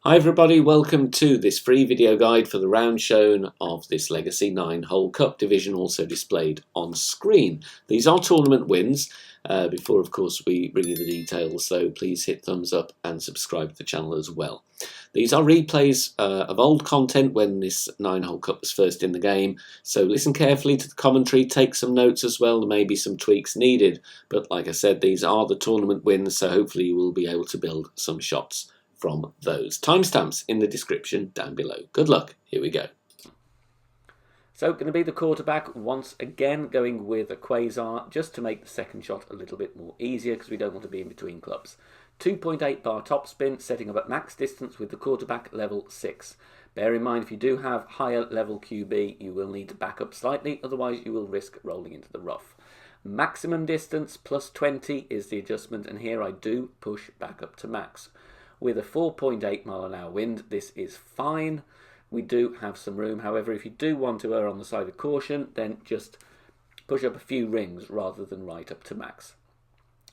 Hi everybody, welcome to this free video guide for the round shown of this Legacy 9-hole Cup division, also displayed on screen. These are tournament wins. Before of course we bring you the details, so please hit thumbs up and subscribe to the channel as well. These are replays of old content when this 9-hole Cup was first in the game, so listen carefully to the commentary, take some notes as well, there may be some tweaks needed, but like I said, these are the tournament wins, so hopefully you will be able to build some shots from those. Timestamps in the description down below. Good luck. Here we go. So going to be the quarterback once again, going with a Quasar just to make the second shot a little bit more easier because we don't want to be in between clubs. 2.8 bar topspin, setting up at max distance with the quarterback level 6. Bear in mind if you do have higher level QB you will need to back up slightly, otherwise you will risk rolling into the rough. Maximum distance plus 20 is the adjustment, and here I do push back up to max. With a 4.8 mile an hour wind, this is fine. We do have some room. However, if you do want to err on the side of caution, then just push up a few rings rather than right up to max.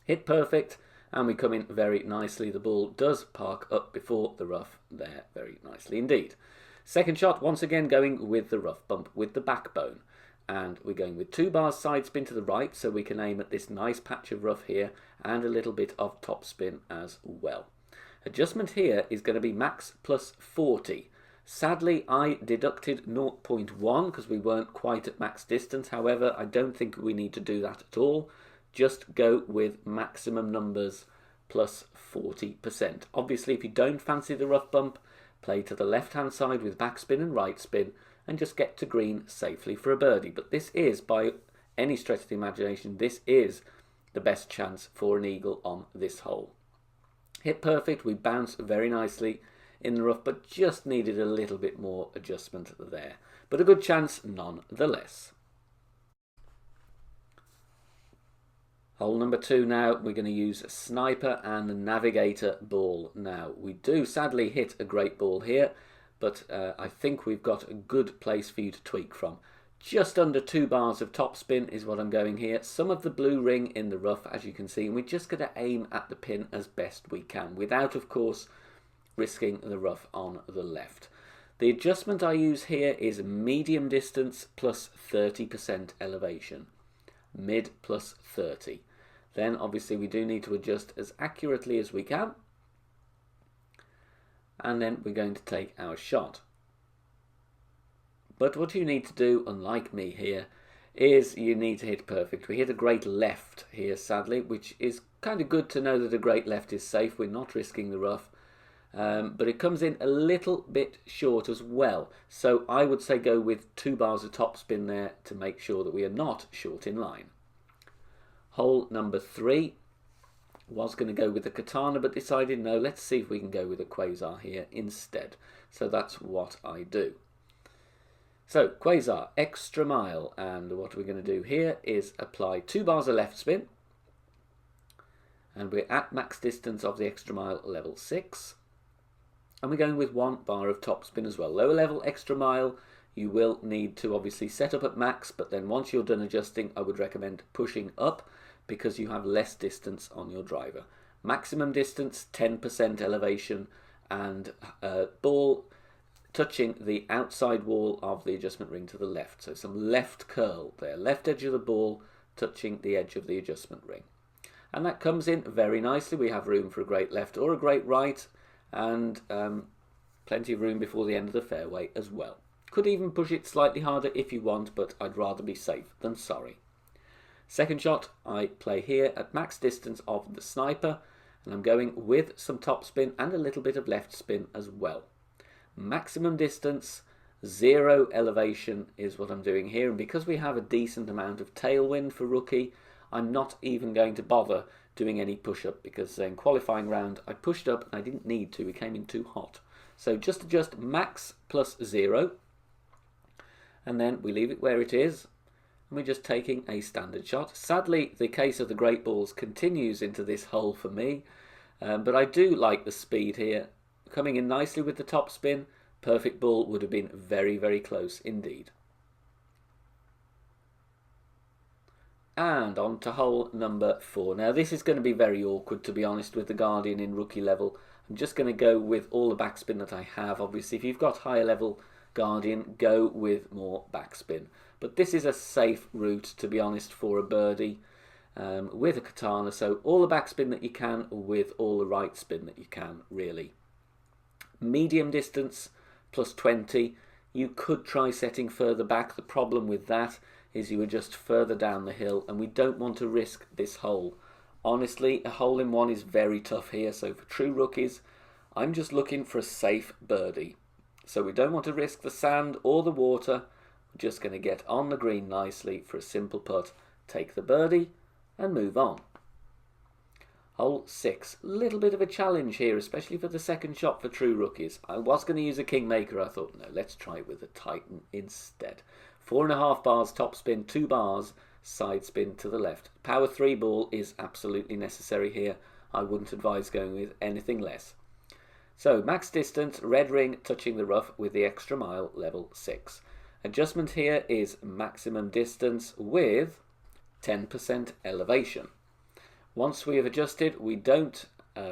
Hit perfect, and we come in very nicely. The ball does park up before the rough there, very nicely indeed. Second shot, once again going with the rough bump with the backbone. And we're going with 2 bars side spin to the right, so we can aim at this nice patch of rough here, and a little bit of top spin as well. Adjustment here is going to be max plus 40. Sadly, I deducted 0.1 because we weren't quite at max distance. However, I don't think we need to do that at all. Just go with maximum numbers plus 40%. Obviously, if you don't fancy the rough bump, play to the left-hand side with backspin and right spin and just get to green safely for a birdie. But this is, by any stretch of the imagination, this is the best chance for an eagle on this hole. Hit perfect, we bounce very nicely in the rough, but just needed a little bit more adjustment there. But a good chance nonetheless. Hole number 2 now, we're going to use a sniper and a navigator ball. Now, we do sadly hit a great ball here, but I think we've got a good place for you to tweak from. Just under 2 bars of topspin is what I'm going here. Some of the blue ring in the rough, as you can see, and we're just going to aim at the pin as best we can, without, of course, risking the rough on the left. The adjustment I use here is medium distance plus 30% elevation. Mid plus 30. Then, obviously, we do need to adjust as accurately as we can. And then we're going to take our shot. But what you need to do, unlike me here, is you need to hit perfect. We hit a great left here, sadly, which is kind of good to know that a great left is safe. We're not risking the rough. But it comes in a little bit short as well. So I would say go with 2 bars of topspin there to make sure that we are not short in line. Hole number 3 was going to go with the katana, but decided no, let's see if we can go with a quasar here instead. So that's what I do. So, Quasar, extra mile, and what we're going to do here is apply 2 bars of left spin, and we're at max distance of the extra mile level 6, and we're going with 1 bar of top spin as well. Lower level extra mile, you will need to obviously set up at max, but then once you're done adjusting, I would recommend pushing up because you have less distance on your driver. Maximum distance, 10% elevation, and ball touching the outside wall of the adjustment ring to the left. So some left curl there, left edge of the ball touching the edge of the adjustment ring. And that comes in very nicely. We have room for a great left or a great right, and plenty of room before the end of the fairway as well. Could even push it slightly harder if you want, but I'd rather be safe than sorry. Second shot, I play here at max distance of the sniper, and I'm going with some top spin and a little bit of left spin as well. Maximum distance, 0 elevation is what I'm doing here, and because we have a decent amount of tailwind for rookie, I'm not even going to bother doing any push-up because in qualifying round I pushed up and I didn't need to, it came in too hot. So just adjust max plus 0, and then we leave it where it is, and we're just taking a standard shot. Sadly, the case of the great balls continues into this hole for me, but I do like the speed here. Coming in nicely with the top spin, perfect ball would have been very, very close indeed. And on to hole number 4. Now this is going to be very awkward, to be honest, with the Guardian in rookie level. I'm just going to go with all the backspin that I have. Obviously, if you've got higher level Guardian, go with more backspin. But this is a safe route, to be honest, for a birdie with a katana. So all the backspin that you can with all the right spin that you can, really. Medium distance plus 20. You could try setting further back. The problem with that is you are just further down the hill, and we don't want to risk this hole. Honestly, a hole-in-one is very tough here, so for true rookies, I'm just looking for a safe birdie. So we don't want to risk the sand or the water. We're just going to get on the green nicely for a simple putt, take the birdie, and move on. Hole 6, a little bit of a challenge here, especially for the second shot for true rookies. I was going to use a Kingmaker. I thought, no, let's try it with a Titan instead. 4.5 bars top spin, 2 bars side spin to the left. Power 3 ball is absolutely necessary here. I wouldn't advise going with anything less. So max distance, red ring touching the rough with the extra mile, level 6. Adjustment here is maximum distance with 10% elevation. Once we have adjusted, we don't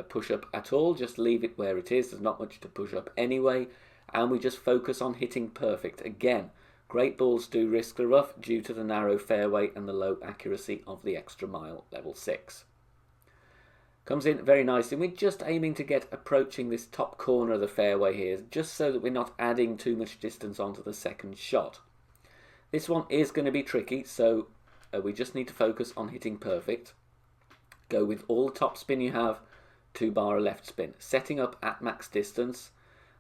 push up at all, just leave it where it is. There's not much to push up anyway, and we just focus on hitting perfect. Again, great balls do risk the rough due to the narrow fairway and the low accuracy of the extra mile, level 6. Comes in very nicely. We're just aiming to get approaching this top corner of the fairway here, just so that we're not adding too much distance onto the second shot. This one is going to be tricky, so we just need to focus on hitting perfect. Go with all the top spin you have, 2 bar left spin. Setting up at max distance,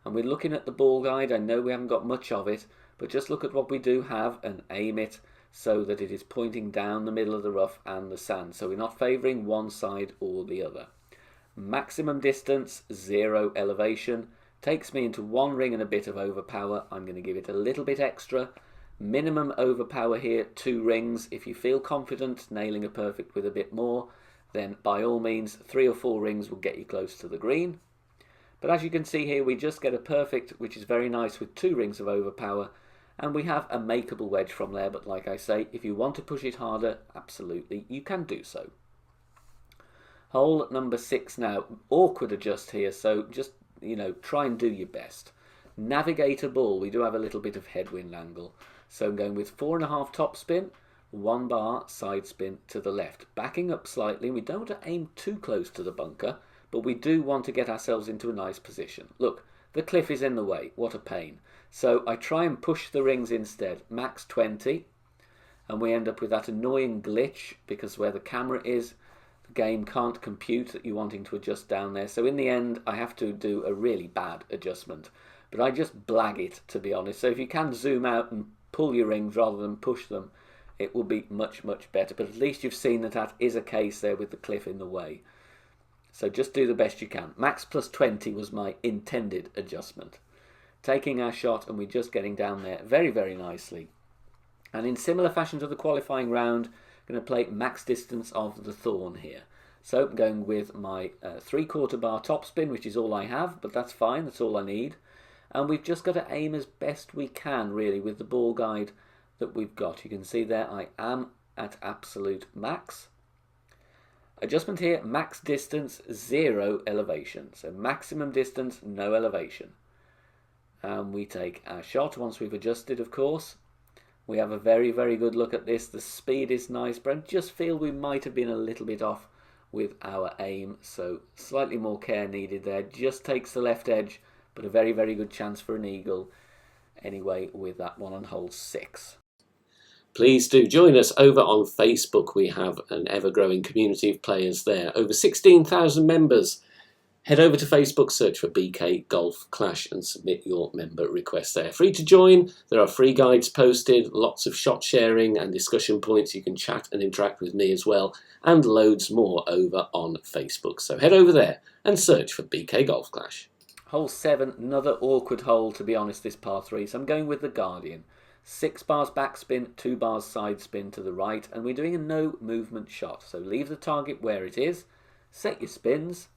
and we're looking at the ball guide. I know we haven't got much of it, but just look at what we do have and aim it so that it is pointing down the middle of the rough and the sand. So we're not favouring one side or the other. Maximum distance, 0 elevation. Takes me into 1 ring and a bit of overpower. I'm going to give it a little bit extra. Minimum overpower here, 2 rings. If you feel confident nailing a perfect with a bit more, then by all means 3 or 4 rings will get you close to the green. But as you can see here, we just get a perfect, which is very nice, with 2 rings of overpower, and we have a makeable wedge from there. But like I say, if you want to push it harder, absolutely you can do so. Hole number 6 now. Awkward adjust here, so just, try and do your best. Navigator ball, we do have a little bit of headwind angle, so I'm going with 4.5 top spin, 1 bar side spin to the left. Backing up slightly. We don't want to aim too close to the bunker, but we do want to get ourselves into a nice position. Look, the cliff is in the way. What a pain. So I try and push the rings instead. Max 20, and we end up with that annoying glitch because where the camera is, the game can't compute that you're wanting to adjust down there. So in the end, I have to do a really bad adjustment. But I just blag it, to be honest. So if you can zoom out and pull your rings rather than push them, it will be much, much better. But at least you've seen that that is a case there with the cliff in the way. So just do the best you can. Max plus 20 was my intended adjustment. Taking our shot, and we're just getting down there very, very nicely. And in similar fashion to the qualifying round, I'm going to play max distance of the Thorn here. So I'm going with my 3/4 bar top spin, which is all I have, but that's fine, that's all I need. And we've just got to aim as best we can, really, with the ball guide that we've got. You can see there I am at absolute max. Adjustment here, max distance, 0 elevation. So maximum distance, no elevation. And we take our shot once we've adjusted, of course. We have a very, very good look at this. The speed is nice, but I just feel we might have been a little bit off with our aim. So slightly more care needed there. Just takes the left edge, but a very, very good chance for an eagle. Anyway, with that one on hole 6. Please do join us over on Facebook. We have an ever-growing community of players there. Over 16,000 members. Head over to Facebook, search for BK Golf Clash and submit your member request there. Free to join. There are free guides posted, lots of shot sharing and discussion points. You can chat and interact with me as well, and loads more over on Facebook. So head over there and search for BK Golf Clash. Hole 7, another awkward hole, to be honest, this par 3. So I'm going with the Guardian. 6 bars backspin, 2 bars side spin to the right, and we're doing a no movement shot. So leave the target where it is, set your spins,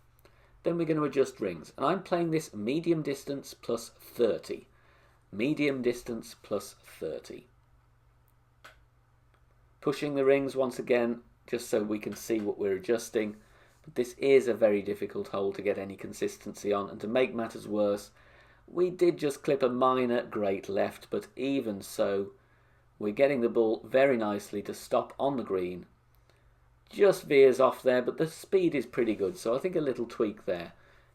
then we're going to adjust rings. And I'm playing this medium distance plus 30. Medium distance plus 30. Pushing the rings once again, just so we can see what we're adjusting. But this is a very difficult hole to get any consistency on, and to make matters worse, we did just clip a minor great left, but even so, we're getting the ball very nicely to stop on the green. Just veers off there, but the speed is pretty good, so I think a little tweak there.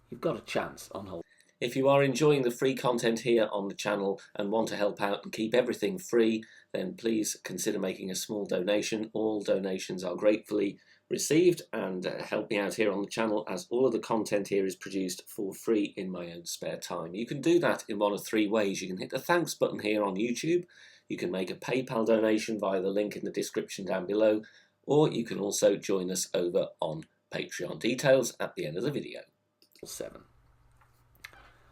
You've got a chance on hole. If you are enjoying the free content here on the channel and want to help out and keep everything free, then please consider making a small donation. All donations are gratefully received and help me out here on the channel, as all of the content here is produced for free in my own spare time. You can do that in one of three ways. You can hit the thanks button here on YouTube, you can make a PayPal donation via the link in the description down below, or you can also join us over on Patreon. Details at the end of the video. 7.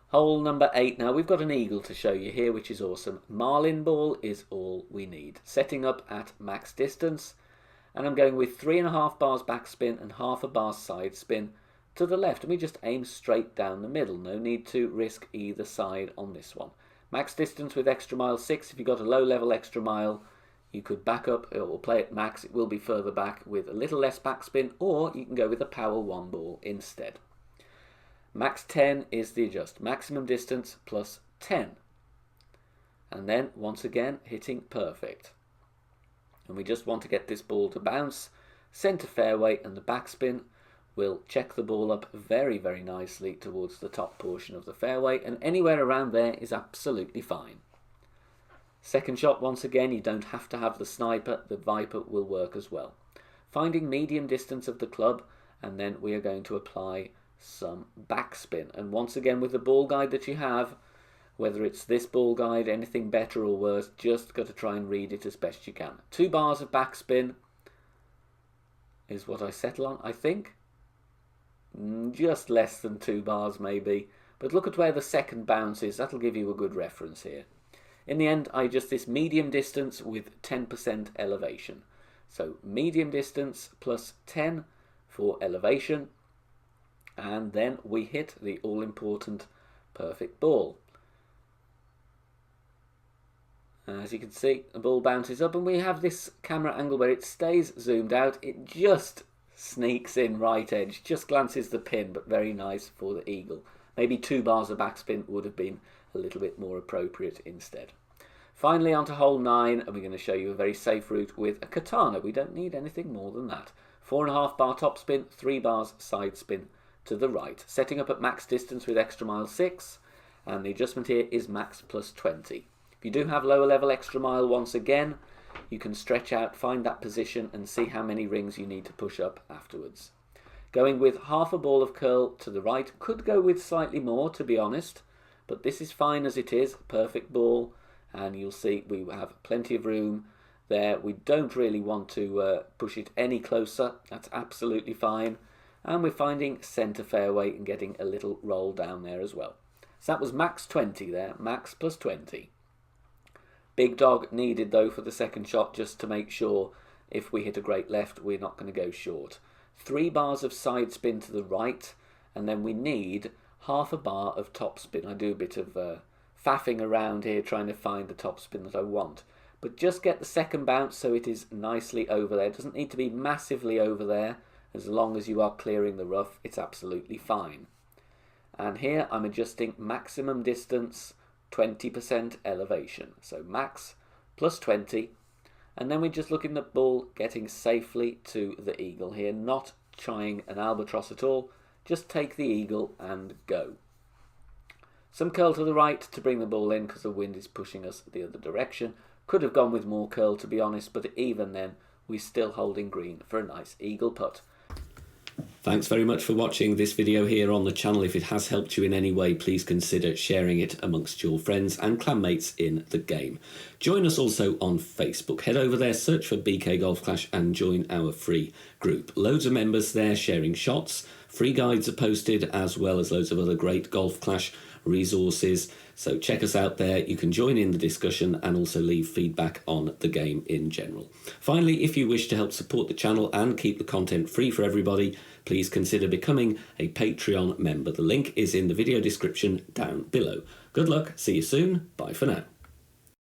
Hole number 8 now. We've got an eagle to show you here, which is awesome. Marlin ball is all we need. Setting up at max distance, and I'm going with 3.5 bars backspin and half a bar side spin to the left, and we just aim straight down the middle. No need to risk either side on this one. Max distance with extra mile 6. If you've got a low level extra mile, you could back up or play it max. It will be further back with a little less backspin, or you can go with a power 1 ball instead. Max 10 is the adjust. Maximum distance plus 10. And then, once again, hitting perfect. And we just want to get this ball to bounce centre fairway, and the backspin will check the ball up very, very nicely towards the top portion of the fairway, and anywhere around there is absolutely fine. Second shot, once again, you don't have to have the sniper. The Viper will work as well. Finding medium distance of the club, and then we are going to apply some backspin, and once again with the ball guide that you have, whether it's this ball guide, anything better or worse, just got to try and read it as best you can. 2 bars of backspin is what I settle on, I think. Just less than 2 bars maybe, but look at where the second bounce is. That'll give you a good reference here. In the end, I adjust this medium distance with 10% elevation. So medium distance plus 10 for elevation, and then we hit the all-important perfect ball. As you can see, the ball bounces up, and we have this camera angle where it stays zoomed out. It just sneaks in right edge, just glances the pin, but very nice for the eagle. Maybe 2 bars of backspin would have been a little bit more appropriate instead. Finally, onto hole 9, and we're going to show you a very safe route with a katana. We don't need anything more than that. 4.5 bar topspin, 3 bars side spin to the right. Setting up at max distance with extra mile 6, and the adjustment here is max plus 20. If you do have lower level extra mile, once again, you can stretch out, find that position, and see how many rings you need to push up afterwards. Going with half a ball of curl to the right. Could go with slightly more, to be honest, but this is fine as it is. Perfect ball, and you'll see we have plenty of room there. We don't really want to push it any closer. That's absolutely fine. And we're finding centre fairway and getting a little roll down there as well. So that was max 20 there, max plus 20. Big dog needed though for the second shot, just to make sure if we hit a great left, we're not going to go short. 3 bars of side spin to the right, and then we need half a bar of top spin. I do a bit of faffing around here trying to find the top spin that I want. But just get the second bounce so it is nicely over there. It doesn't need to be massively over there. As long as you are clearing the rough, it's absolutely fine. And here I'm adjusting maximum distance, 20% elevation. So max plus 20. And then we're just looking at the ball getting safely to the eagle here, not trying an albatross at all. Just take the eagle and go. Some curl to the right to bring the ball in because the wind is pushing us the other direction. Could have gone with more curl, to be honest, but even then, we're still holding green for a nice eagle putt. Thanks very much for watching this video here on the channel. If it has helped you in any way, please consider sharing it amongst your friends and clanmates in the game. Join us also on Facebook. Head over there, search for BK Golf Clash and join our free group. Loads of members there sharing shots. Free guides are posted, as well as loads of other great Golf Clash resources. So check us out there. You can join in the discussion and also leave feedback on the game in general. Finally, if you wish to help support the channel and keep the content free for everybody, please consider becoming a Patreon member. The link is in the video description down below. Good luck, see you soon, bye for now.